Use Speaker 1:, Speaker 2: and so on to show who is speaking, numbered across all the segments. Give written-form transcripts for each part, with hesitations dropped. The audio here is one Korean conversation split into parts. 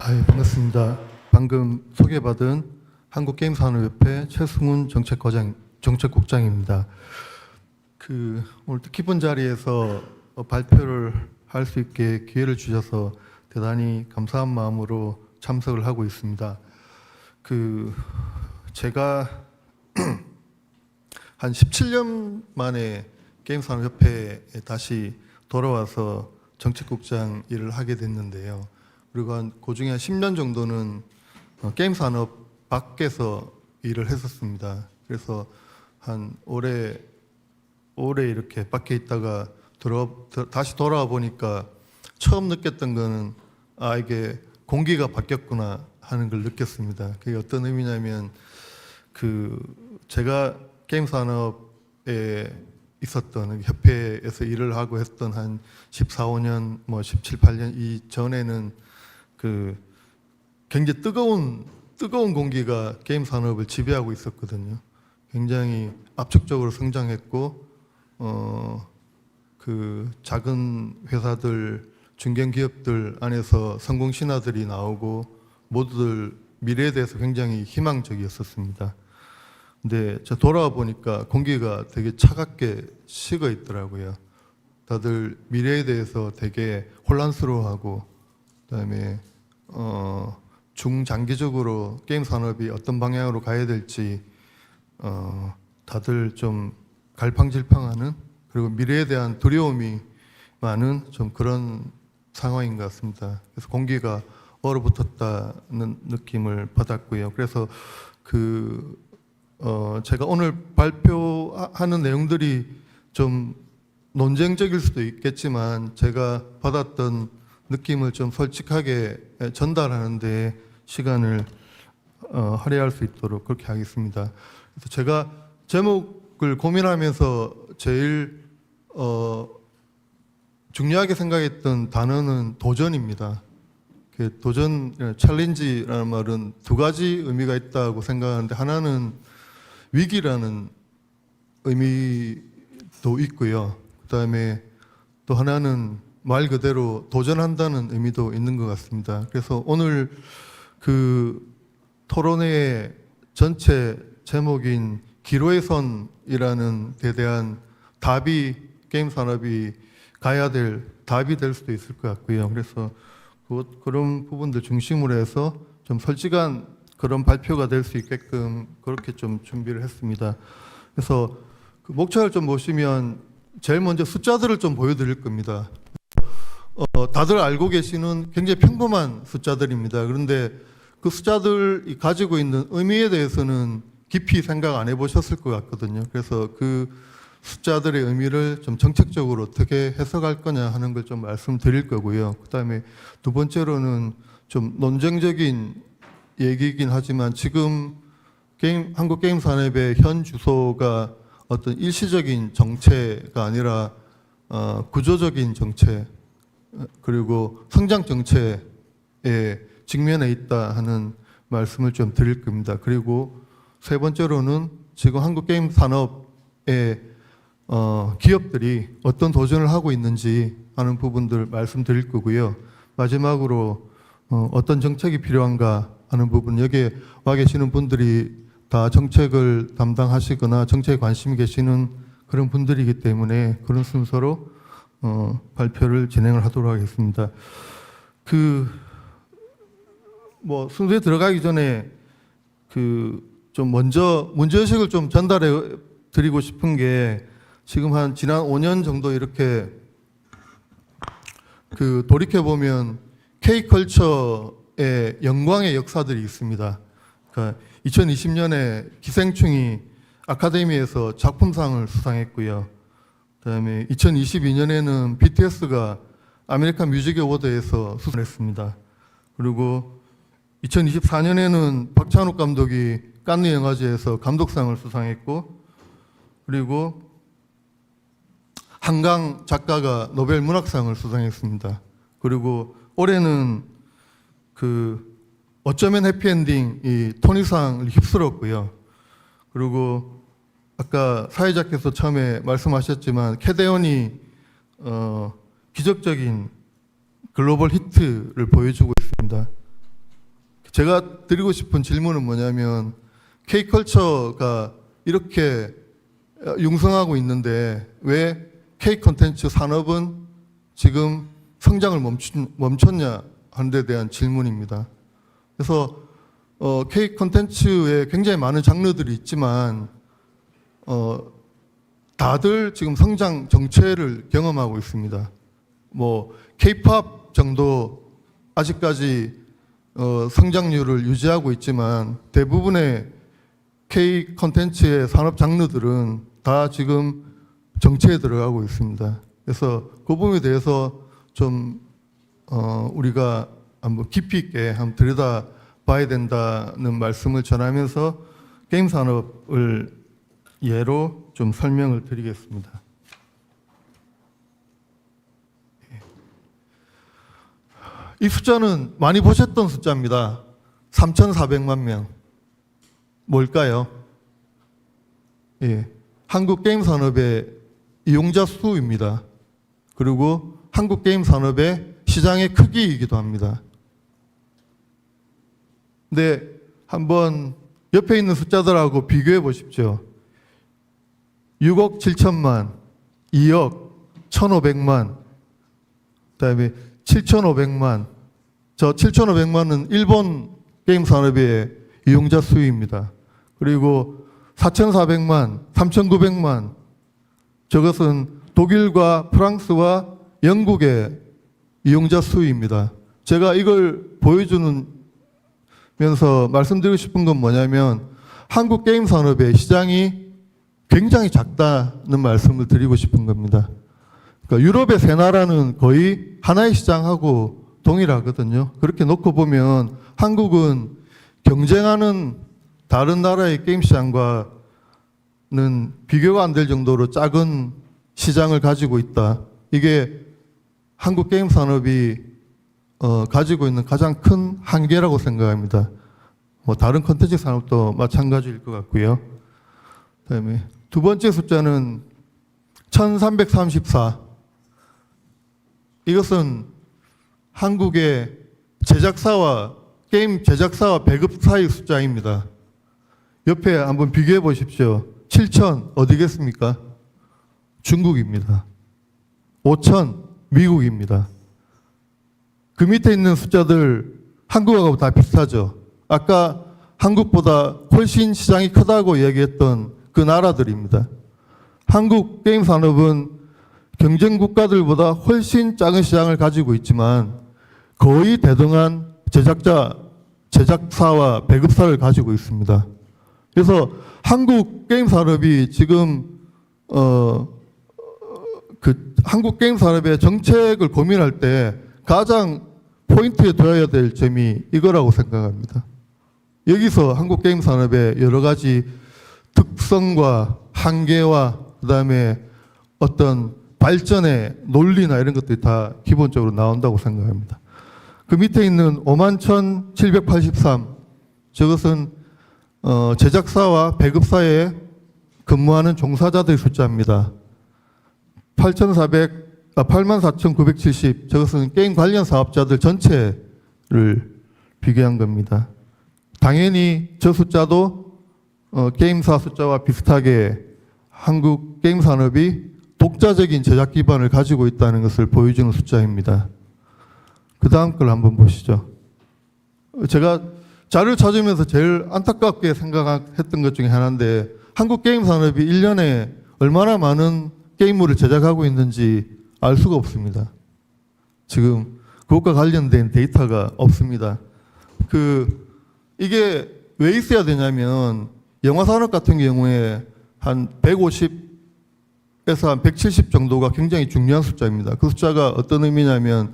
Speaker 1: 반갑습니다. 방금 소개받은 한국게임산업협회 최승훈 정책국장입니다. 오늘 뜻깊은 자리에서 발표를 할 수 있게 기회를 주셔서 대단히 감사한 마음으로 참석을 하고 있습니다. 제가 한 17년 만에 게임산업협회에 다시 돌아와서 정책국장 일을 하게 됐는데요. 그리고 그중에 한 10년 정도는 게임 산업 밖에서 일을 했었습니다. 그래서 한 올해 이렇게 밖에 있다가 다시 돌아와 보니까 처음 느꼈던 거는 이게 공기가 바뀌었구나 하는 걸 느꼈습니다. 그게 어떤 의미냐면 제가 게임 산업에 있었던 협회에서 일을 하고 했던 한 14, 15년, 17, 18년 이전에는 굉장히 뜨거운 공기가 게임 산업을 지배하고 있었거든요. 굉장히 압축적으로 성장했고, 작은 회사들, 중견기업들 안에서 성공 신화들이 나오고 모두들 미래에 대해서 굉장히 희망적이었었습니다. 근데 저 돌아와 보니까 공기가 되게 차갑게 식어 있더라고요. 다들 미래에 대해서 되게 혼란스러워하고, 그다음에 중장기적으로 게임 산업이 어떤 방향으로 가야 될지 다들 좀 갈팡질팡하는, 그리고 미래에 대한 두려움이 많은 좀 그런 상황인 것 같습니다. 그래서 공기가 얼어붙었다는 느낌을 받았고요. 그래서 제가 오늘 발표하는 내용들이 좀 논쟁적일 수도 있겠지만 제가 받았던 느낌을 좀 솔직하게 전달하는 데 시간을 할애할 수 있도록 그렇게 하겠습니다. 그래서 제가 제목을 고민하면서 제일 중요하게 생각했던 단어는 도전입니다. 도전, 챌린지라는 말은 두 가지 의미가 있다고 생각하는데, 하나는 위기라는 의미도 있고요. 그다음에 또 하나는 말 그대로 도전한다는 의미도 있는 것 같습니다. 그래서 오늘 토론회의 전체 제목인 기로의 선이라는 데 대한 답이 게임 산업이 가야 될 답이 될 수도 있을 것 같고요. 그래서 그런 부분들 중심으로 해서 좀 솔직한 그런 발표가 될 수 있게끔 그렇게 좀 준비를 했습니다. 그래서 목차를 좀 보시면 제일 먼저 숫자들을 좀 보여드릴 겁니다. 다들 알고 계시는 굉장히 평범한 숫자들입니다. 그런데 그 숫자들이 가지고 있는 의미에 대해서는 깊이 생각 안 해보셨을 것 같거든요. 그래서 그 숫자들의 의미를 좀 정책적으로 어떻게 해석할 거냐 하는 걸 좀 말씀드릴 거고요. 그다음에 두 번째로는 좀 논쟁적인 얘기이긴 하지만 지금 한국 게임 산업의 현 주소가 어떤 일시적인 정체가 아니라 구조적인 정체, 그리고 성장 정체에 직면해 있다 하는 말씀을 좀 드릴 겁니다. 그리고 세 번째로는 지금 한국 게임 산업의 기업들이 어떤 도전을 하고 있는지 하는 부분들 말씀드릴 거고요. 마지막으로 어떤 정책이 필요한가 하는 부분, 여기에 와 계시는 분들이 다 정책을 담당하시거나 정책에 관심이 계시는 그런 분들이기 때문에 그런 순서로 발표를 진행을 하도록 하겠습니다. 순서에 들어가기 전에 좀 먼저 문제의식을 좀 전달해 드리고 싶은 게, 지금 지난 5년 정도 이렇게 돌이켜보면 K컬처의 영광의 역사들이 있습니다. 그러니까 2020년에 기생충이 아카데미에서 작품상을 수상했고요. 그다음에 2022년에는 BTS가 아메리칸 뮤직 어워드에서 수상했습니다. 그리고 2024년에는 박찬욱 감독이 칸느 영화제에서 감독상을 수상했고, 그리고 한강 작가가 노벨 문학상을 수상했습니다. 그리고 올해는 어쩌면 해피엔딩이 토니상을 휩쓸었고요. 그리고 아까 사회자께서 처음에 말씀하셨지만 캐대언이 기적적인 글로벌 히트를 보여주고 있습니다. 제가 드리고 싶은 질문은 뭐냐면 K컬처가 이렇게 융성하고 있는데 왜 K 콘텐츠 산업은 지금 성장을 멈췄냐 하는 데 대한 질문입니다. 그래서 K 콘텐츠에 굉장히 많은 장르들이 있지만 다들 지금 성장 정체를 경험하고 있습니다. 뭐 K-팝 정도 아직까지 성장률을 유지하고 있지만 대부분의 K 콘텐츠의 산업 장르들은 다 지금 정체에 들어가고 있습니다. 그래서 그 부분에 대해서 좀 우리가 한번 깊이 있게 한번 들여다봐야 된다는 말씀을 전하면서 게임 산업을 예로 좀 설명을 드리겠습니다. 이 숫자는 많이 보셨던 숫자입니다. 3,400만 명. 뭘까요? 예, 한국 게임 산업의 이용자 수입니다. 그리고 한국 게임 산업의 시장의 크기이기도 합니다. 근데 한번 옆에 있는 숫자들하고 비교해 보십시오. 6억 7천만, 2억 1,500만, 그다음에 7,500만. 저 7,500만은 일본 게임 산업의 이용자 수입니다. 그리고 4,400만, 3,900만. 저것은 독일과 프랑스와 영국의 이용자 수입니다. 제가 이걸 보여주면서 말씀드리고 싶은 건 뭐냐면 한국 게임 산업의 시장이 굉장히 작다는 말씀을 드리고 싶은 겁니다. 그러니까 유럽의 세 나라는 거의 하나의 시장하고 동일하거든요. 그렇게 놓고 보면 한국은 경쟁하는 다른 나라의 게임 시장과는 비교가 안 될 정도로 작은 시장을 가지고 있다. 이게 한국 게임 산업이 가지고 있는 가장 큰 한계라고 생각합니다. 뭐 다른 콘텐츠 산업도 마찬가지일 것 같고요. 그다음에 두 번째 숫자는 1334. 이것은 한국의 제작사와 게임 제작사와 배급사의 숫자입니다. 옆에 한번 비교해 보십시오. 7,000 어디겠습니까? 중국입니다. 5,000 미국입니다. 그 밑에 있는 숫자들 한국하고 다 비슷하죠. 아까 한국보다 훨씬 시장이 크다고 얘기했던 그 나라들입니다. 한국 게임 산업은 경쟁 국가들보다 훨씬 작은 시장을 가지고 있지만 거의 대등한 제작사와 배급사를 가지고 있습니다. 그래서 한국 게임 산업이 지금 한국 게임 산업의 정책을 고민할 때 가장 포인트에 둬야 될 점이 이거라고 생각합니다. 여기서 한국 게임 산업의 여러 가지 특성과 한계와 그다음에 어떤 발전의 논리나 이런 것들이 다 기본적으로 나온다고 생각합니다. 그 밑에 있는 51,783 저것은 제작사와 배급사에 근무하는 종사자들의 숫자입니다. 84,970 저것은 게임 관련 사업자들 전체를 비교한 겁니다. 당연히 저 숫자도 게임사 숫자와 비슷하게 한국 게임 산업이 독자적인 제작 기반을 가지고 있다는 것을 보여주는 숫자입니다. 그 다음 걸 한번 보시죠. 제가 자료를 찾으면서 제일 안타깝게 생각했던 것 중에 하나인데 한국 게임 산업이 1년에 얼마나 많은 게임물을 제작하고 있는지 알 수가 없습니다. 지금 그것과 관련된 데이터가 없습니다. 이게 왜 있어야 되냐면 영화 산업 같은 경우에 한 150에서 한 170 정도가 굉장히 중요한 숫자입니다. 그 숫자가 어떤 의미냐면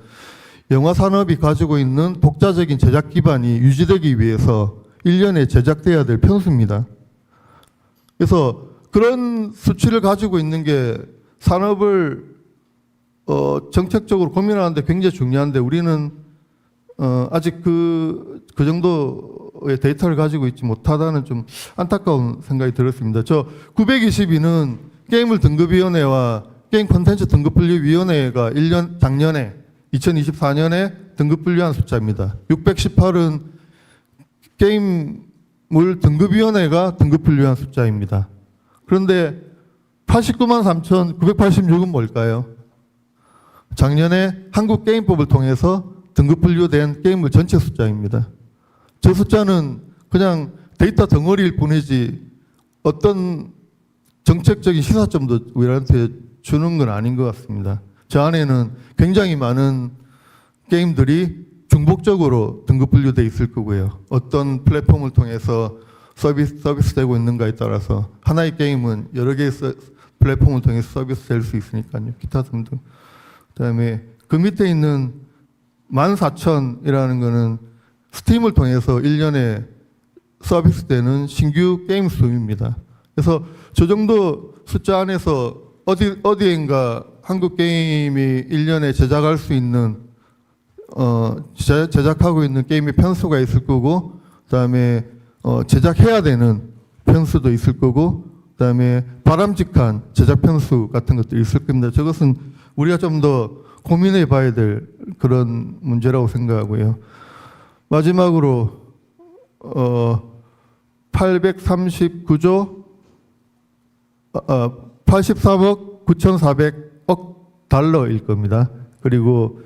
Speaker 1: 영화 산업이 가지고 있는 독자적인 제작 기반이 유지되기 위해서 1년에 제작돼야 될 편수입니다. 그래서 그런 수치를 가지고 있는 게 산업을 정책적으로 고민하는데 굉장히 중요한데 우리는 아직 그 정도의 데이터를 가지고 있지 못하다는 좀 안타까운 생각이 들었습니다. 저 922는 게임을 등급위원회와 게임 콘텐츠 등급분류위원회가 작년에 2024년에 등급 분류한 숫자입니다. 618은 게임물 등급위원회가 등급 분류한 숫자입니다. 그런데 89만 3,986은 뭘까요? 작년에 한국게임법을 통해서 등급 분류된 게임물 전체 숫자입니다. 저 숫자는 그냥 데이터 덩어리일 뿐이지 어떤 정책적인 시사점도 우리한테 주는 건 아닌 것 같습니다. 저 안에는 굉장히 많은 게임들이 중복적으로 등급 분류되어 있을 거고요. 어떤 플랫폼을 통해서 서비스되고 있는가에 따라서 하나의 게임은 여러 개의 플랫폼을 통해서 서비스될 수 있으니까요. 기타 등등. 그다음에 그 밑에 있는 14,000이라는 거는 스팀을 통해서 1년에 서비스되는 신규 게임 수입니다. 그래서 저 정도 숫자 안에서 어디인가 한국 게임이 1년에 제작할 수 있는 제작하고 있는 게임의 편수가 있을 거고, 그다음에 제작해야 되는 편수도 있을 거고, 그다음에 바람직한 제작 편수 같은 것들이 있을 겁니다. 저것은 우리가 좀 더 고민해 봐야 될 그런 문제라고 생각하고요. 마지막으로 839조 83억 9,400억 달러일 겁니다. 그리고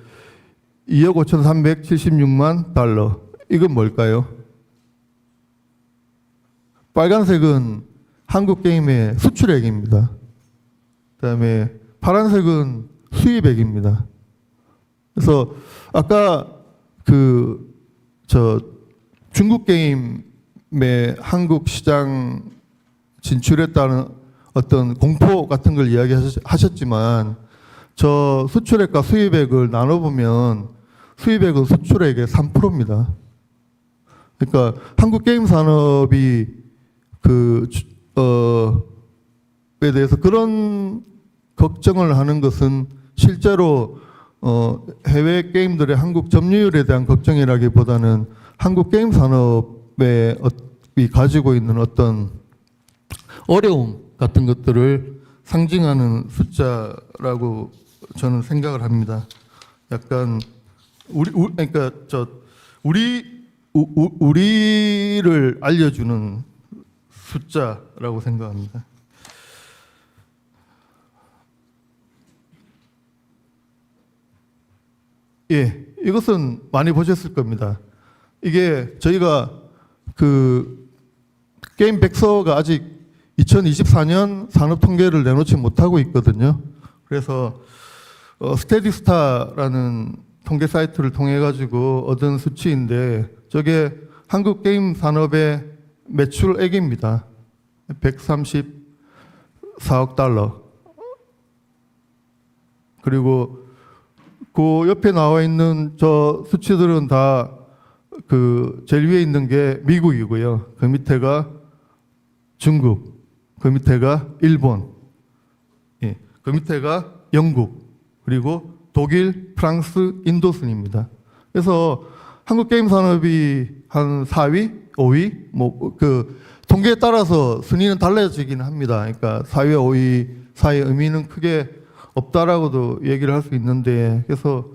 Speaker 1: 2억 5,376만 달러. 이건 뭘까요? 빨간색은 한국 게임의 수출액입니다. 그다음에 파란색은 수입액입니다. 그래서 아까 중국 게임의 한국 시장 진출했다는 어떤 공포 같은 걸 이야기하셨지만 저 수출액과 수입액을 나눠보면 수입액은 수출액의 3%입니다. 그러니까 한국 게임 산업이 에 대해서 그런 걱정을 하는 것은 실제로 해외 게임들의 한국 점유율에 대한 걱정이라기보다는 한국 게임 산업이 가지고 있는 어떤 어려움 같은 것들을 상징하는 숫자라고 저는 생각을 합니다. 약간 우리를 알려주는 숫자라고 생각합니다. 예, 이것은 많이 보셨을 겁니다. 이게 저희가 게임 백서가 아직 2024년 산업 통계를 내놓지 못하고 있거든요. 그래서 스테디스타라는 통계 사이트를 통해 가지고 얻은 수치인데 저게 한국 게임 산업의 매출액입니다. 134억 달러. 그리고 그 옆에 나와 있는 저 수치들은 다 제일 위에 있는 게 미국이고요. 그 밑에가 중국, 그 밑에가 일본, 예, 그 밑에가 영국, 그리고 독일, 프랑스, 인도 순입니다. 그래서 한국 게임 산업이 한 4위, 5위, 통계에 따라서 순위는 달라지긴 합니다. 그러니까 4위와 5위 사이의 의미는 크게 없다라고도 얘기를 할 수 있는데, 그래서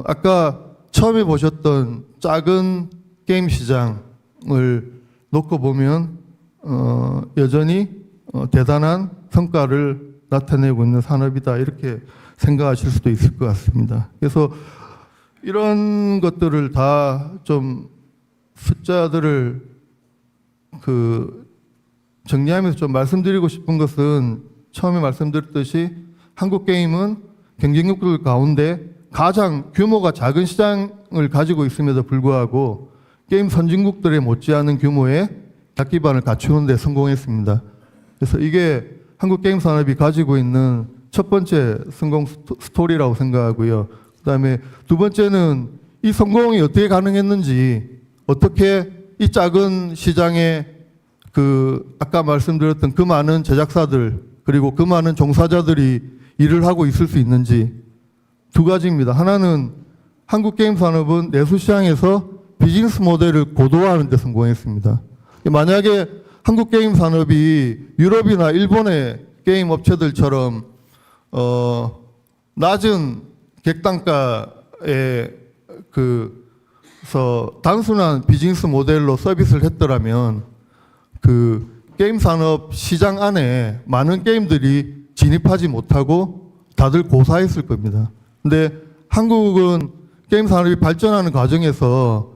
Speaker 1: 아까 처음에 보셨던 작은 게임 시장을 놓고 보면 여전히 대단한 성과를 나타내고 있는 산업이다, 이렇게 생각하실 수도 있을 것 같습니다. 그래서 이런 것들을 다 좀 숫자들을 정리하면서 좀 말씀드리고 싶은 것은, 처음에 말씀드렸듯이 한국 게임은 경쟁국들 가운데 가장 규모가 작은 시장을 가지고 있음에도 불구하고 게임 선진국들에 못지않은 규모의 기반을 갖추는 데 성공했습니다. 그래서 이게 한국 게임 산업이 가지고 있는 첫 번째 성공 스토리라고 생각하고요. 그다음에 두 번째는 이 성공이 어떻게 가능했는지, 어떻게 이 작은 시장에 아까 말씀드렸던 그 많은 제작사들 그리고 그 많은 종사자들이 일을 하고 있을 수 있는지, 두 가지입니다. 하나는 한국 게임 산업은 내수 시장에서 비즈니스 모델을 고도화하는 데 성공했습니다. 만약에 한국 게임 산업이 유럽이나 일본의 게임 업체들처럼 낮은 객단가의 그래서 단순한 비즈니스 모델로 서비스를 했더라면 그 게임 산업 시장 안에 많은 게임들이 진입하지 못하고 다들 고사했을 겁니다. 근데 한국은 게임 산업이 발전하는 과정에서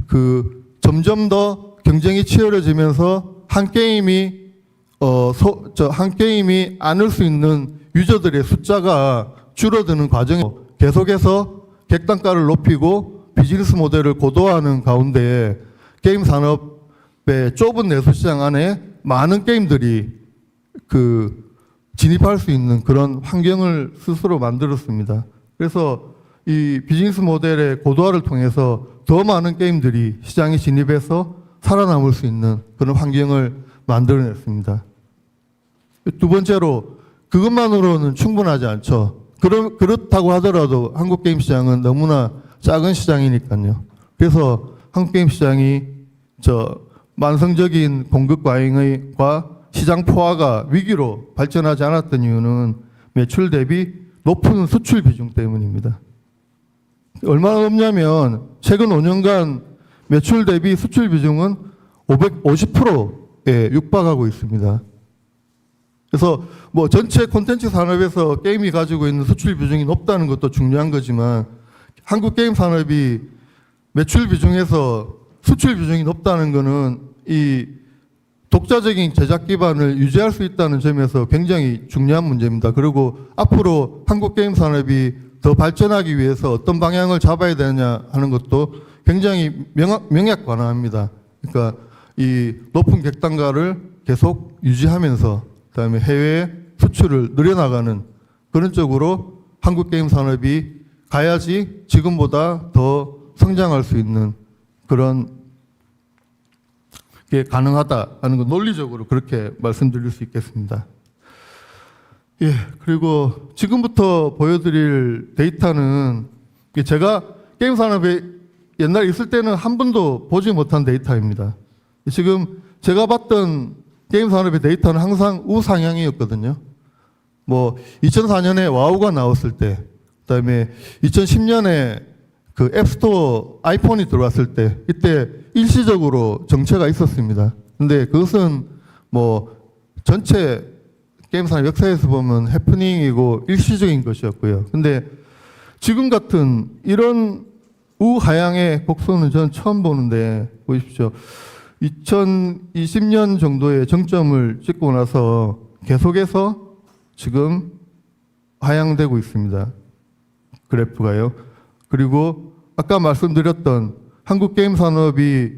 Speaker 1: 그 점점 더 경쟁이 치열해지면서 한 게임이 한 게임이 안을 수 있는 유저들의 숫자가 줄어드는 과정에 계속해서 객단가를 높이고 비즈니스 모델을 고도화하는 가운데 게임 산업의 좁은 내수 시장 안에 많은 게임들이 그 진입할 수 있는 그런 환경을 스스로 만들었습니다. 그래서 이 비즈니스 모델의 고도화를 통해서 더 많은 게임들이 시장에 진입해서 살아남을 수 있는 그런 환경을 만들어냈습니다. 두 번째로 그것만으로는 충분하지 않죠. 그렇다고 하더라도 한국 게임 시장은 너무나 작은 시장이니까요. 그래서 한국 게임 시장이 만성적인 공급 과잉과 시장 포화가 위기로 발전하지 않았던 이유는 매출 대비 높은 수출 비중 때문입니다. 얼마나 높냐면 최근 5년간 매출 대비 수출 비중은 550%에 육박하고 있습니다. 그래서 뭐 전체 콘텐츠 산업에서 게임이 가지고 있는 수출 비중이 높다는 것도 중요한 거지만 한국 게임 산업이 매출 비중에서 수출 비중이 높다는 것은 이 독자적인 제작 기반을 유지할 수 있다는 점에서 굉장히 중요한 문제입니다. 그리고 앞으로 한국 게임 산업이 더 발전하기 위해서 어떤 방향을 잡아야 되느냐 하는 것도 굉장히 명약관화합니다. 그러니까 이 높은 객단가를 계속 유지하면서 그다음에 해외 수출을 늘려나가는 그런 쪽으로 한국 게임 산업이 가야지 지금보다 더 성장할 수 있는 그런 게 가능하다는 거 논리적으로 그렇게 말씀드릴 수 있겠습니다. 예, 그리고 지금부터 보여드릴 데이터는 제가 게임 산업에 옛날에 있을 때는 한 번도 보지 못한 데이터입니다. 지금 제가 봤던 게임 산업의 데이터는 항상 우상향이었거든요. 뭐 2004년에 와우가 나왔을 때, 그다음에 2010년에 그 앱스토어 아이폰이 들어왔을 때 이때 일시적으로 정체가 있었습니다. 근데 그것은 뭐 전체 게임 산업 역사에서 보면 해프닝이고 일시적인 것이었고요. 근데 지금 같은 이런 우하향의 곡선은 저는 처음 보는데 보십시오. 2020년 정도의 정점을 찍고 나서 계속해서 지금 하향되고 있습니다. 그래프가요. 그리고 아까 말씀드렸던 한국 게임 산업이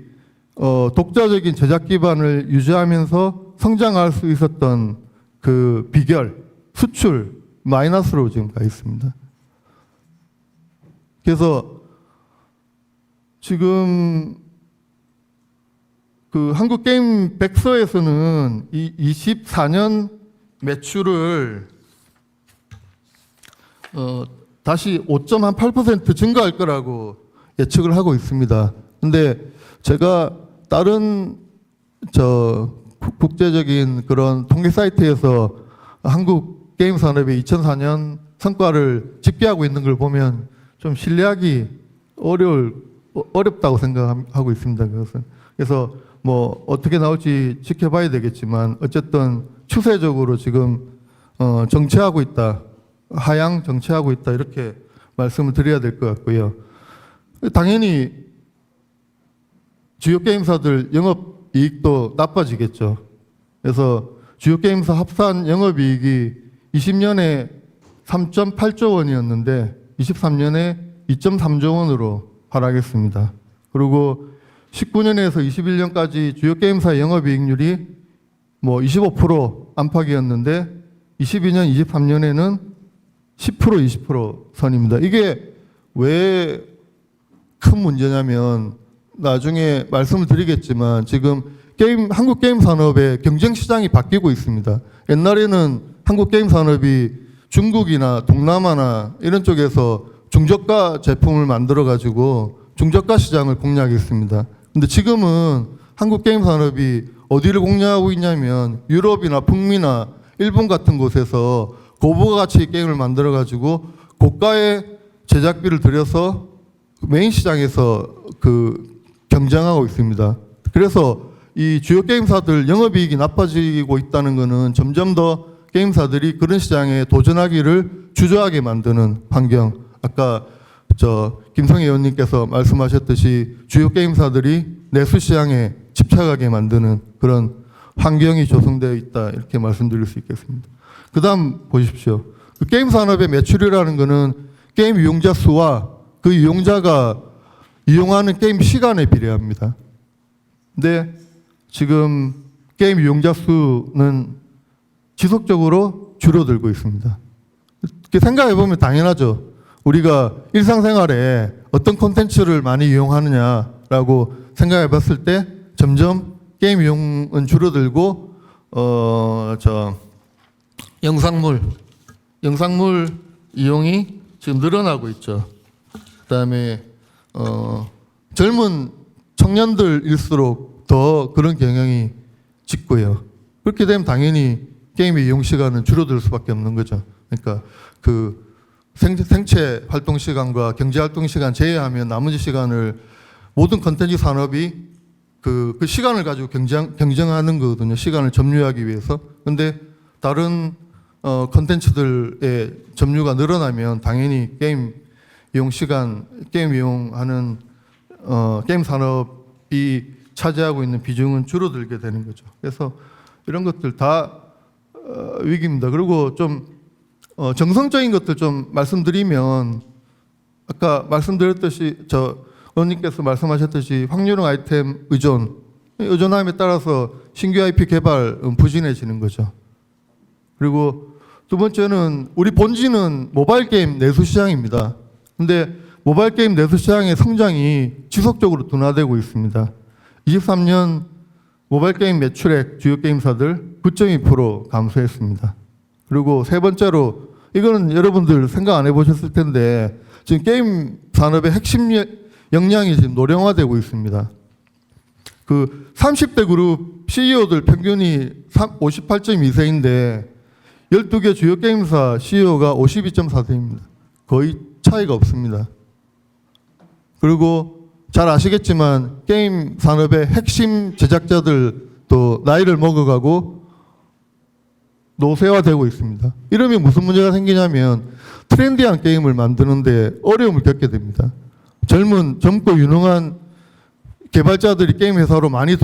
Speaker 1: 독자적인 제작 기반을 유지하면서 성장할 수 있었던 그 비결, 수출 마이너스로 지금 가 있습니다. 그래서 지금 그 한국 게임 백서에서는 이 24년 매출을 다시 5.8% 증가할 거라고 예측을 하고 있습니다. 근데 제가 다른 국제적인 그런 통계 사이트에서 한국 게임 산업의 2004년 성과를 집계하고 있는 걸 보면 좀 신뢰하기 어렵다고 생각하고 있습니다. 그것은. 그래서 뭐 어떻게 나올지 지켜봐야 되겠지만 어쨌든 추세적으로 지금 정체하고 있다. 하향 정체하고 있다. 이렇게 말씀을 드려야 될 것 같고요. 당연히 주요 게임사들 영업이익도 나빠지겠죠. 그래서 주요 게임사 합산 영업이익이 20년에 3.8조 원이었는데 23년에 2.3조 원으로 하락했습니다. 그리고 19년에서 21년까지 주요 게임사 영업이익률이 뭐 25% 안팎이었는데 22년, 23년에는 10%, 20% 선입니다. 이게 왜 큰 문제냐면 나중에 말씀을 드리겠지만 지금 한국 게임 산업의 경쟁 시장이 바뀌고 있습니다. 옛날에는 한국 게임 산업이 중국이나 동남아나 이런 쪽에서 중저가 제품을 만들어 가지고 중저가 시장을 공략했습니다. 근데 지금은 한국 게임 산업이 어디를 공략하고 있냐면 유럽이나 북미나 일본 같은 곳에서 고부가치 게임을 만들어 가지고 고가의 제작비를 들여서 메인 시장에서 경쟁하고 있습니다. 그래서 이 주요 게임사들 영업이익이 나빠지고 있다는 것은 점점 더 게임사들이 그런 시장에 도전하기를 주저하게 만드는 환경. 아까 김성애 의원님께서 말씀하셨듯이 주요 게임사들이 내수 시장에 집착하게 만드는 그런 환경이 조성되어 있다, 이렇게 말씀드릴 수 있겠습니다. 그 다음 보십시오. 그 게임 산업의 매출이라는 것은 게임 이용자 수와 그 이용자가 이용하는 게임 시간에 비례합니다. 근데 지금 게임 이용자 수는 지속적으로 줄어들고 있습니다. 생각해 보면 당연하죠. 우리가 일상생활에 어떤 콘텐츠를 많이 이용하느냐라고 생각해 봤을 때 점점 게임 이용은 줄어들고 영상물 이용이 지금 늘어나고 있죠. 그다음에 젊은 청년들일수록 더 그런 경향이 짙고요. 그렇게 되면 당연히 게임의 이용 시간은 줄어들 수밖에 없는 거죠. 그러니까 그 생체 활동 시간과 경제 활동 시간 제외하면 나머지 시간을 모든 컨텐츠 산업이 그 시간을 가지고 경쟁하는 거거든요. 시간을 점유하기 위해서. 근데 다른 컨텐츠들의 점유가 늘어나면 당연히 게임 이용하는 게임 산업이 차지하고 있는 비중은 줄어들게 되는 거죠. 그래서 이런 것들 다 위기입니다. 그리고 좀 정성적인 것들 좀 말씀드리면 아까 말씀드렸듯이 의원님께서 말씀하셨듯이 확률형 아이템 의존함에 따라서 신규 IP 개발은 부진해지는 거죠. 그리고 두 번째는 우리 본질은 모바일 게임 내수 시장입니다. 근데 모바일 게임 내수 시장의 성장이 지속적으로 둔화되고 있습니다. 23년 모바일 게임 매출액 주요 게임사들 9.2% 감소했습니다. 그리고 세 번째로 이거는 여러분들 생각 안 해보셨을 텐데 지금 게임 산업의 핵심 역량이 지금 노령화되고 있습니다. 그 30대 그룹 CEO들 평균이 58.2세인데 12개 주요 게임사 CEO가 52.4세입니다. 거의 차이가 없습니다. 그리고 잘 아시겠지만 게임 산업의 핵심 제작자들도 나이를 먹어가고 노쇠화되고 있습니다. 이러면 무슨 문제가 생기냐면 트렌디한 게임을 만드는데 어려움을 겪게 됩니다. 젊고 유능한 개발자들이 게임 회사로 많이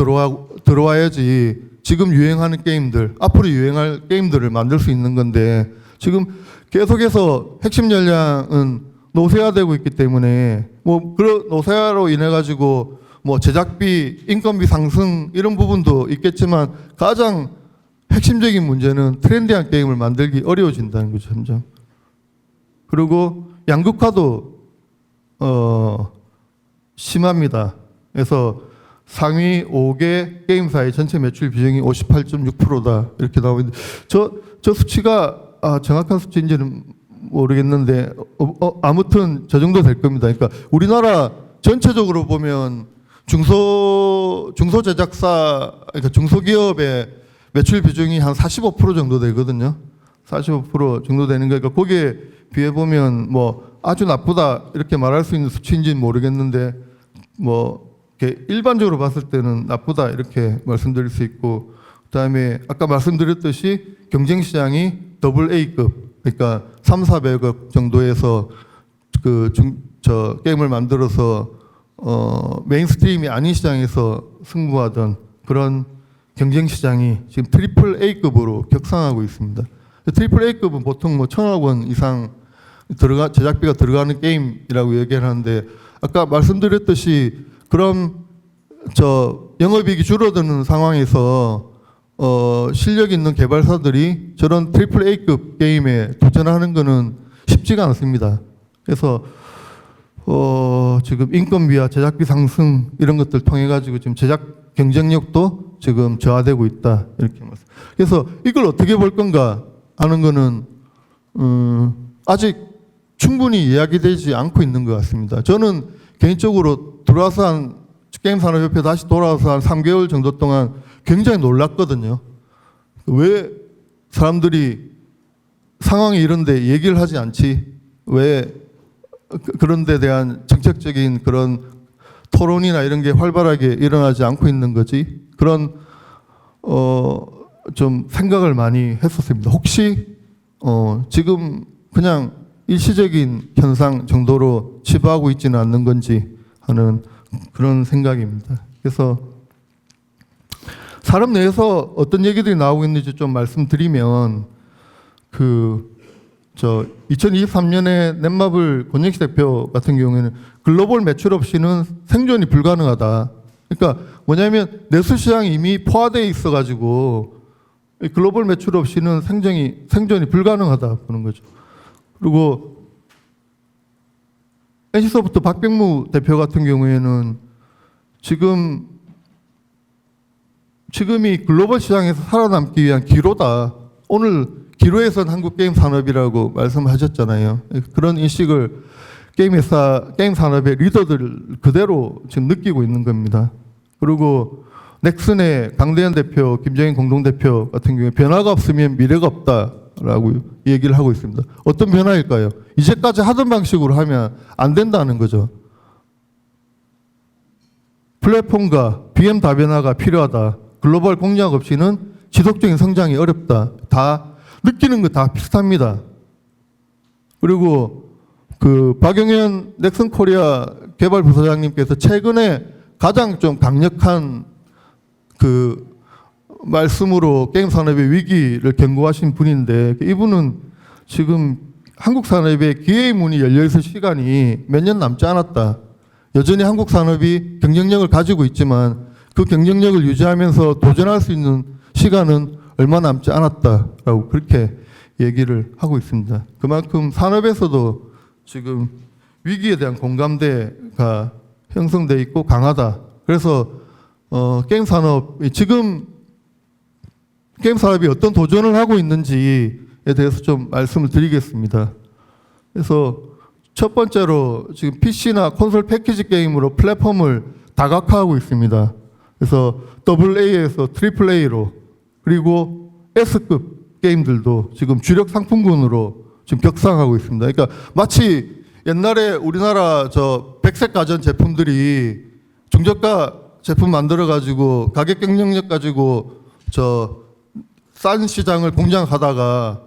Speaker 1: 들어와야지 지금 유행하는 게임들, 앞으로 유행할 게임들을 만들 수 있는 건데 지금 계속해서 핵심 역량은 노쇠화되고 있기 때문에 노쇠화로 인해 가지고 제작비, 인건비 상승 이런 부분도 있겠지만 가장 핵심적인 문제는 트렌디한 게임을 만들기 어려워진다는 거죠, 점점. 그리고 양극화도 심합니다. 그래서 상위 5개 게임사의 전체 매출 비중이 58.6%다 이렇게 나오고 있는데 저 수치가 정확한 수치인지는 모르겠는데 아무튼 저 정도 될 겁니다. 그러니까 우리나라 전체적으로 보면 중소 제작사, 그러니까 중소기업의 매출 비중이 한 45% 정도 되거든요. 45% 정도 되는 거니까 거기에 비해 보면 아주 나쁘다 이렇게 말할 수 있는 수치인지는 모르겠는데 이렇게 일반적으로 봤을 때는 나쁘다 이렇게 말씀드릴 수 있고, 그다음에 아까 말씀드렸듯이 경쟁 시장이 더블 A급, 그러니까 300~400억 정도에서 게임을 만들어서 메인스트림이 아닌 시장에서 승부하던 그런 경쟁 시장이 지금 트리플 A급으로 격상하고 있습니다. 트리플 A급은 보통 1,000억 원 이상 제작비가 들어가는 게임이라고 얘기를 하는데 아까 말씀드렸듯이 그럼 영업이익이 줄어드는 상황에서 실력 있는 개발사들이 저런 트리플 A급 게임에 도전하는 것은 쉽지가 않습니다. 그래서 지금 인건비와 제작비 상승 이런 것들 통해 가지고 지금 제작 경쟁력도 지금 저하되고 있다 이렇게 말씀. 그래서 이걸 어떻게 볼 건가 하는 거는 아직 충분히 이야기되지 않고 있는 것 같습니다. 저는 개인적으로 들어와서 게임산업협회 다시 돌아와서 한 3개월 정도 동안 굉장히 놀랐거든요. 왜 사람들이 상황이 이런데 얘기를 하지 않지? 왜 그런 데 대한 정책적인 그런 토론이나 이런 게 활발하게 일어나지 않고 있는 거지. 그런 좀 생각을 많이 했었습니다. 혹시 지금 그냥 일시적인 현상 정도로 치부하고 있지는 않는 건지 하는 그런 생각입니다. 그래서 산업 내에서 어떤 얘기들이 나오고 있는지 좀 말씀드리면 2023년에 넷마블 권영식 대표 같은 경우에는 글로벌 매출 없이는 생존이 불가능하다. 그러니까 뭐냐면 내수 시장이 이미 포화되어 있어가지고 글로벌 매출 없이는 생존이 불가능하다 보는 거죠. 그리고 NC소프트 박병무 대표 같은 경우에는 지금이 글로벌 시장에서 살아남기 위한 기로다. 오늘 기로에선 한국 게임 산업이라고 말씀하셨잖아요. 그런 인식을 게임 산업의 리더들 그대로 지금 느끼고 있는 겁니다. 그리고 넥슨의 강대현 대표, 김정인 공동대표 같은 경우에 변화가 없으면 미래가 없다라고 얘기를 하고 있습니다. 어떤 변화일까요? 이제까지 하던 방식으로 하면 안 된다는 거죠. 플랫폼과 BM 다변화가 필요하다. 글로벌 공략 없이는 지속적인 성장이 어렵다. 다 느끼는 거 다 비슷합니다. 그리고 박용현 넥슨 코리아 개발부서장님께서 최근에 가장 좀 강력한 말씀으로 게임 산업의 위기를 경고하신 분인데 이분은 지금 한국 산업에 기회의 문이 열려 있을 시간이 몇 년 남지 않았다. 여전히 한국 산업이 경쟁력을 가지고 있지만 그 경쟁력을 유지하면서 도전할 수 있는 시간은 얼마 남지 않았다라고 그렇게 얘기를 하고 있습니다. 그만큼 산업에서도 지금 위기에 대한 공감대가 형성돼 있고 강하다. 그래서 게임 산업이 어떤 도전을 하고 있는지에 대해서 좀 말씀을 드리겠습니다. 그래서 첫 번째로 지금 PC나 콘솔 패키지 게임으로 플랫폼을 다각화하고 있습니다. 그래서 AA에서 AAA로 그리고 S급 게임들도 지금 주력 상품군으로 지금 격상하고 있습니다. 그러니까 마치 옛날에 우리나라 백색 가전 제품들이 중저가 제품 만들어 가지고 가격 경쟁력 가지고 싼 시장을 공략하다가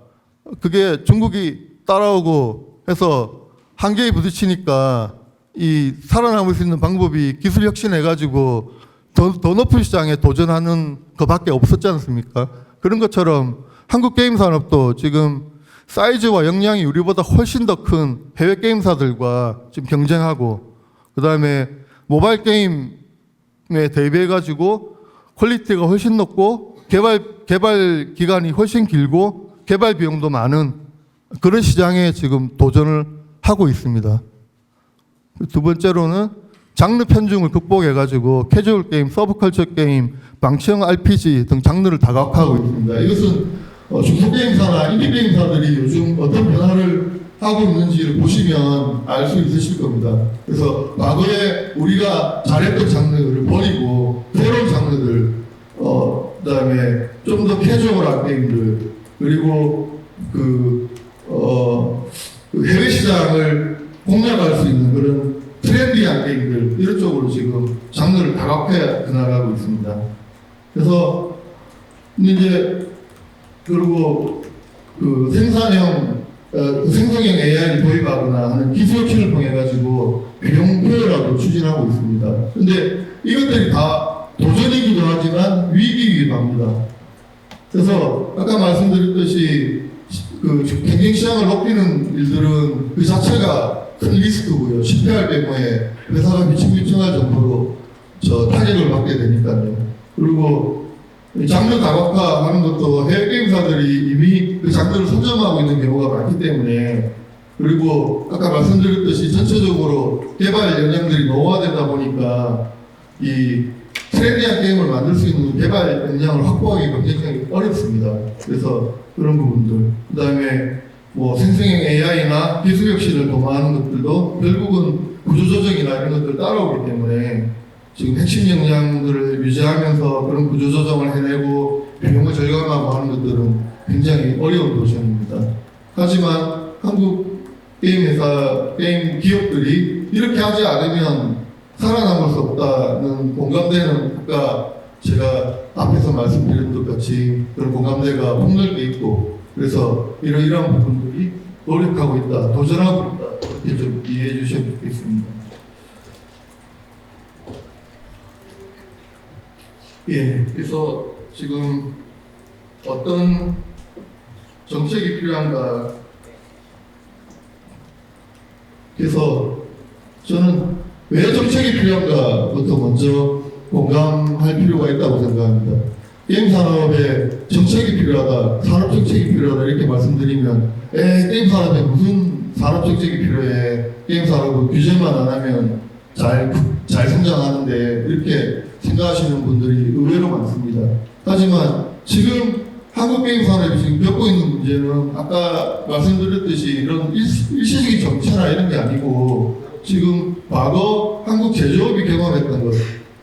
Speaker 1: 그게 중국이 따라오고 해서 한계에 부딪히니까 이 살아남을 수 있는 방법이 기술 혁신해 가지고 더 높은 시장에 도전하는 것밖에 없었지 않습니까? 그런 것처럼 한국 게임 산업도 지금 사이즈와 역량이 우리보다 훨씬 더 큰 해외 게임사들과 지금 경쟁하고 그다음에 모바일 게임에 대비해 가지고 퀄리티가 훨씬 높고 개발 기간이 훨씬 길고 개발 비용도 많은 그런 시장에 지금 도전을 하고 있습니다. 두 번째로는 장르 편중을 극복해 가지고 캐주얼 게임, 서브컬처 게임, 방치형 RPG 등 장르를 다각화하고 있습니다. 이것은 중소게임사나 인디게임사들이 요즘 어떤 변화를 하고 있는지를 보시면 알 수 있으실 겁니다. 그래서 과거에 우리가 잘했던 장르를 버리고 새로운 장르들, 그다음에 좀 더 캐주얼한 게임들, 그리고 해외 시장을 공략할 수 있는 그런 트렌디한 게임들 이런 쪽으로 지금 장르를 다각화해 나가고 있습니다. 그래서 이제 그리고 생성형 AI를 도입하거나 하는 기술 혁신을 통해 가지고 비용 효율화도 추진하고 있습니다. 그런데 이것들이 다 도전이기도 하지만 위기이기도 합니다. 그래서 아까 말씀드렸듯이 경쟁 시장을 높이는 일들은 그 자체가 큰 리스크고요. 실패할 경우에 회사가 미친할 정도로 타격을 받게 되니까요. 그리고 장르 다각화하는 것도 해외 게임사들이 이미 그 장르를 선점하고 있는 경우가 많기 때문에 그리고 아까 말씀드렸듯이 전체적으로 개발 역량들이 노후화되다 보니까 이 트렌디한 게임을 만들 수 있는 개발 역량을 확보하기가 굉장히 어렵습니다. 그래서 그런 부분들, 그 다음에 생성형 AI나 기술 혁신을 도모하는 것들도 결국은 구조조정이나 이런 것들 따라오기 때문에 지금 핵심 역량들을 유지하면서 그런 구조조정을 해내고 비용을 절감하고 하는 것들은 굉장히 어려운 도전입니다. 하지만 한국 게임 회사, 게임 기업들이 이렇게 하지 않으면 살아남을 수 없다는 공감대는 아까 제가 앞에서 말씀드린 것 같이 그런 공감대가 폭넓게 있고, 그래서 이러이러한 부분들이 노력하고 있다, 도전하고 있다, 이렇게 좀 이해해 주시면 좋겠습니다. 예, 그래서 지금 어떤 정책이 필요한가, 그래서 저는 왜 정책이 필요한가부터 먼저 공감할 필요가 있다고 생각합니다. 게임 산업에 정책이 필요하다, 산업 정책이 필요하다 이렇게 말씀드리면 게임 산업에 무슨 산업 정책이 필요해, 게임 산업은 규제만 안 하면 잘 성장하는데 이렇게 생각하시는 분들이 의외로 많습니다. 하지만 지금 한국 게임 산업이 지금 겪고 있는 문제는 아까 말씀드렸듯이 이런 일시적인 정체나 이런 게 아니고, 지금 과거 한국 제조업이 경험했던 것,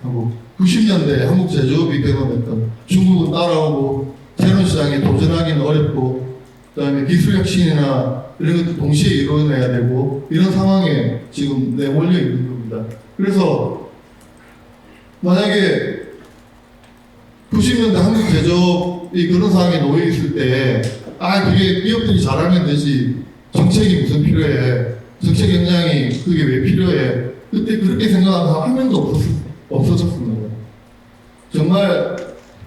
Speaker 1: 하고 90년대 한국 제조업이 경험했던, 중국은 따라오고 새로운 시장에 도전하기는 어렵고, 그다음에 기술 혁신이나 이런 것도 동시에 이루어내야 되고, 이런 상황에 지금 내몰려 있는 겁니다. 그래서 만약에 90년대 한국 제조업이 그런 상황에 놓여 있을 때, 그게 기업들이 잘하면 되지, 정책이 무슨 필요해, 정책 역량이 그게 왜 필요해, 그때 그렇게 생각하는 사람 한 명도 없었습니다. 정말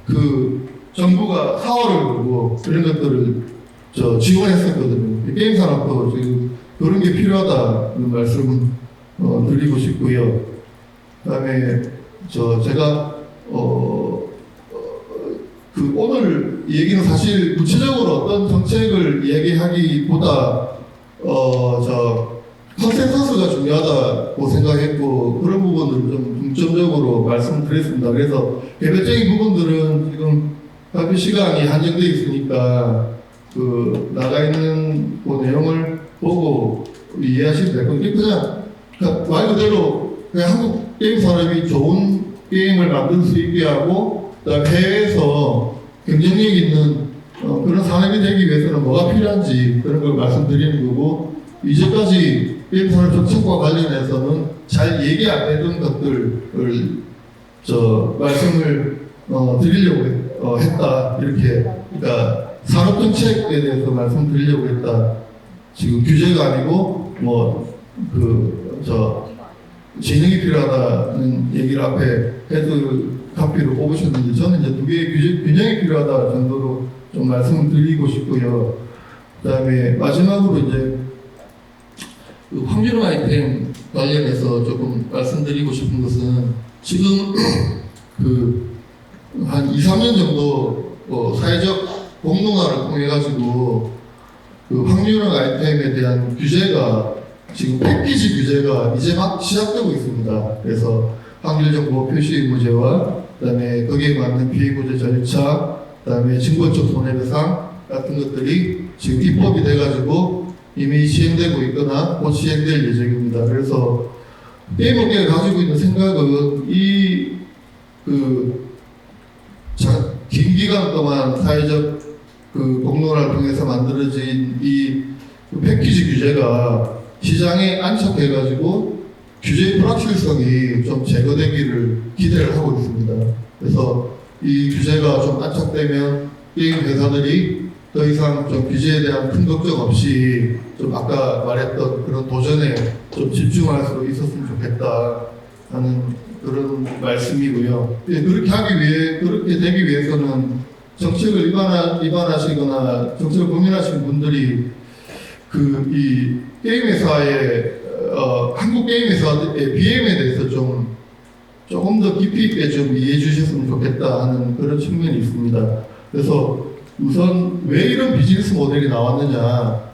Speaker 1: 그 정부가 사활을 걸고 그런 것들을 지원했었거든요. 게임 산업도 지금 그런 게 필요하다는 말씀을 드리고 싶고요. 그다음에 제가 오늘 얘기는 사실 구체적으로 어떤 정책을 얘기하기보다 컨센서스가 중요하다고 생각했고, 그런 부분들을 좀 중점적으로 말씀드렸습니다. 그래서 개별적인 부분들은 지금 발표 시간이 한정되어 있으니까 나가 있는 그 내용을 보고 이해하시면 될 건데, 그냥 말 그대로 그냥 한국 게임 산업이 좋은 게임을 만들 수 있게 하고, 그다음에 해외에서 경쟁력 있는 그런 산업이 되기 위해서는 뭐가 필요한지 그런 걸 말씀드리는 거고, 이제까지 게임 산업 정책과 관련해서는 잘 얘기 안 되던 것들을 말씀을 드리려고 했다, 이렇게. 그러니까 산업 정책에 대해서 말씀드리려고 했다. 지금 규제가 아니고 진흥이 필요하다는 얘기를 앞에 헤드 카피로 뽑으셨는데, 저는 이제 두 개의 균형이 필요하다 정도로 좀 말씀을 드리고 싶고요. 그다음에 마지막으로 이제 확률 아이템 관련해서 조금 말씀드리고 싶은 것은, 지금 한 2, 3년 정도 사회적 공론화를 통해 가지고 확률형 아이템에 대한 규제가, 지금 패키지 규제가 이제 막 시작되고 있습니다. 그래서 확률 정보 표시 의무제와 그다음에 거기에 맞는 피해구제 절차, 그다음에 증거적 손해배상 같은 것들이 지금 입법이 돼가지고 이미 시행되고 있거나 곧 시행될 예정입니다. 그래서 게임업계가 가지고 있는 생각은 긴 기간 동안 사회적 공론화를 통해서 만들어진 이 패키지 규제가 시장에 안착해가지고 규제의 불확실성이 좀 제거되기를 기대를 하고 있습니다. 그래서 이 규제가 좀 안착되면 게임 회사들이 더 이상 좀 규제에 대한 큰 걱정 없이 좀 아까 말했던 그런 도전에 좀 집중할 수 있었으면 좋겠다 하는 그런 말씀이고요. 그렇게 되기 위해서는 정책을 위반하시거나 정책을 고민하시는 분들이 이 게임 회사의 한국 게임 회사의 BM에 대해서 조금 더 깊이 있게 좀 이해해 주셨으면 좋겠다 하는 그런 측면이 있습니다. 그래서 우선 왜 이런 비즈니스 모델이 나왔느냐,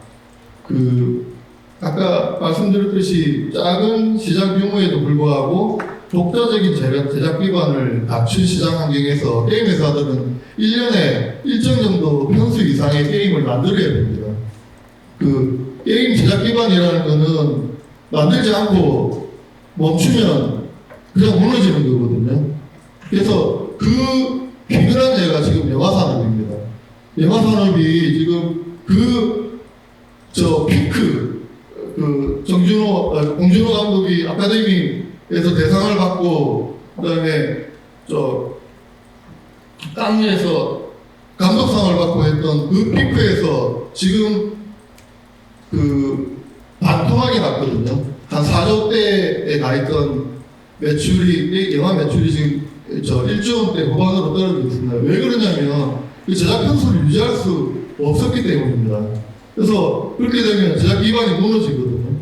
Speaker 1: 아까 말씀드렸듯이 작은 시장 규모에도 불구하고 독자적인 제작 기반을 갖춘 시장 환경에서 게임 회사들은 1년에 일정 정도 편수 이상의 게임을 만들어야 됩니다. 게임 제작 기반이라는 거는 만들지 않고 멈추면 그냥 무너지는 거거든요. 그래서 비근한 예가 지금 영화 산업입니다. 영화 산업이 지금 피크 받고 그다음에 깡리에서 감독상을 받고 했던 그 피크에서 지금 그 반토막이 났거든요. 한 4조대에 가 있던 매출이, 영화 매출이 지금 1조 원대 후반으로 떨어지고 있습니다. 왜 그러냐면 그 제작 편수를 유지할 수 없었기 때문입니다. 그래서 그렇게 되면 제작 기반이 무너지거든요.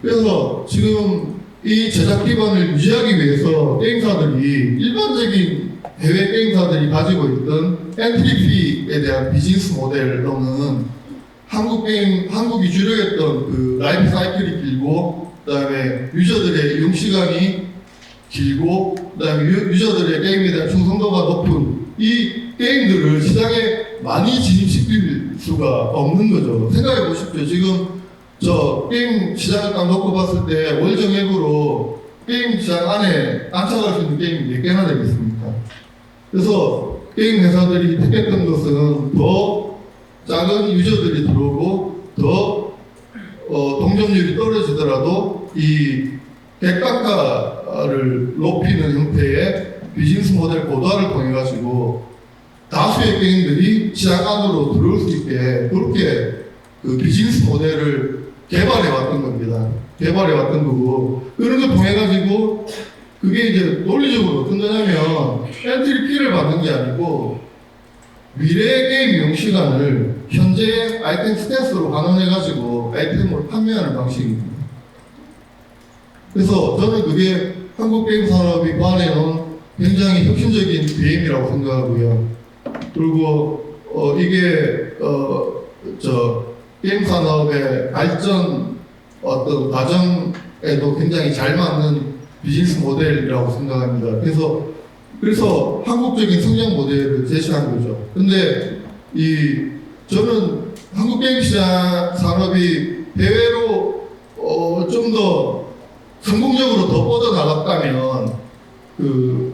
Speaker 1: 그래서 지금 이 제작 기반을 유지하기 위해서 게임사들이, 일반적인 해외 게임사들이 가지고 있던 엔트리피에 대한 비즈니스 모델로는 한국이 주력했던 그 라이프 사이클이 길고, 그 다음에 유저들의 이용 시간이 길고, 그 다음에 유저들의 게임에 대한 충성도가 높은 이 게임들을 시장에 많이 진입시킬 수가 없는 거죠. 생각해 보십시오. 지금 게임 시장을 딱 놓고 봤을 때 월 정액으로 게임 시장 안에 안착할 수 있는 게임이 몇 개나 되겠습니까? 그래서 게임 회사들이 택했던 것은 더 작은 유저들이 들어오고 더 동점률이 떨어지더라도 이 객단가를 높이는 형태의 비즈니스 모델 고도화를 통해 가지고 다수의 게임들이 시장 안으로 들어올 수 있게 그렇게 그 비즈니스 모델을 개발해 왔던 겁니다. 개발해 왔던 거고, 그런 걸 통해 가지고 그게 이제 논리적으로 어떤 거냐면 엔트리 피를 받는 게 아니고 미래의 게임 이용 시간을 현재 아이템 스탯으로 환원해 가지고 아이템으로 판매하는 방식입니다. 그래서 저는 그게 한국 게임 산업이 관해놓은 굉장히 혁신적인 비행이라고 생각하고요. 그리고 이게 게임 산업의 발전 어떤 과정에도 굉장히 잘 맞는 비즈니스 모델이라고 생각합니다. 그래서 한국적인 성장 모델을 제시한 거죠. 근데 저는 한국 게임 시장 산업이 해외로 좀 더 성공적으로 더 뻗어나갔다면 그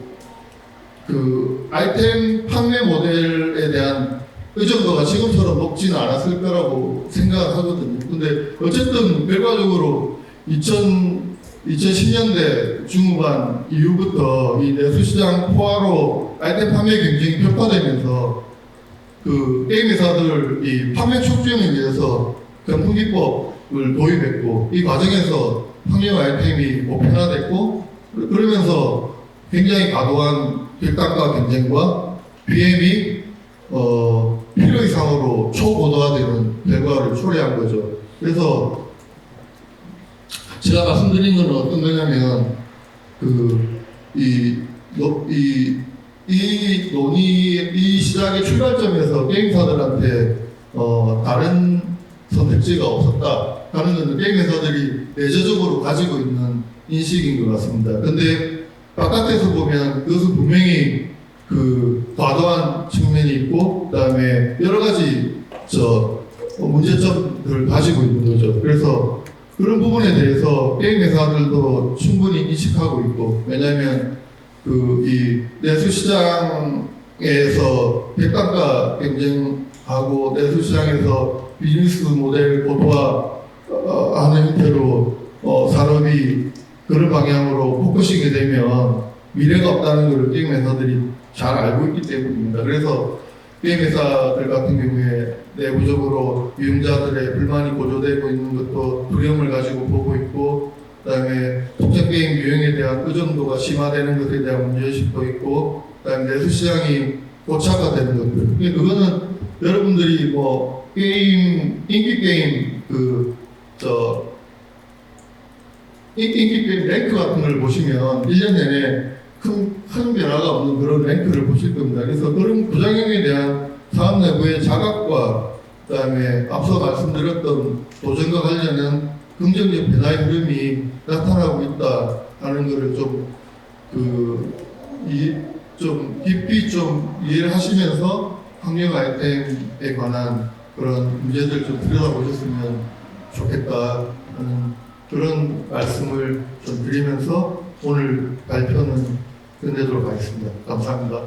Speaker 1: 아이템 판매 모델에 대한 의존도가 지금처럼 높지는 않았을 거라고 생각하거든요. 근데 어쨌든 결과적으로 2010년대 중후반 이후부터 이 내수시장 포화로 아이템 판매 경쟁이 격화되면서 그 게임 회사들이 판매 촉진을 위해서 경품기법을 도입했고, 이 과정에서 판매 아이템이 보편화됐고, 그러면서 굉장히 과도한 객단가 경쟁과 BM이 필요 이상으로 초고도화되는 결과를 초래한 거죠. 그래서 제가 말씀드린 건 어떤 거냐면 이 시장의 출발점에서 게임사들한테 다른 선택지가 없었다 하는 것은 게임 회사들이 내재적으로 가지고 있는 인식인 것 같습니다. 근데 바깥에서 보면 그것은 분명히 그 과도한 측면이 있고, 그다음에 여러 가지 문제점들을 가지고 있는 거죠. 그래서 그런 부분에 대해서 게임 회사들도 충분히 인식하고 있고, 왜냐하면 이 내수 시장에서 객단가 경쟁하고 내수 시장에서 비즈니스 모델 고도화하는 형태로 산업이 그런 방향으로 포커싱이 되면 미래가 없다는 것을 게임 회사들이 잘 알고 있기 때문입니다. 그래서 게임 회사들 같은 경우에 내부적으로 유용자들의 불만이 고조되고 있는 것도 두려움을 가지고 보고 있고, 그다음에 독점 게임 유형에 대한 의존도가 심화되는 것에 대한 문제의식도 있고, 그다음에 내수 시장이 고착화되는 것들. 그거는 여러분들이 인기 게임 인기 게임 랭크 같은 걸 보시면 1년 내내 큰 변화가 없는 그런 랭크를 보실 겁니다. 그래서 그런 부작용에 대한 사업 내부의 자각과 그다음에 앞서 말씀드렸던 도전과 관련한 긍정적 변화의 흐름이 나타나고 있다 하는 것을 좀 깊이 좀 이해를 하시면서 학력 아이템에 관한 그런 문제들 좀 들여다보셨으면 좋겠다 하는 그런 말씀을 좀 드리면서 오늘 발표는 끝내도록 하겠습니다. 감사합니다.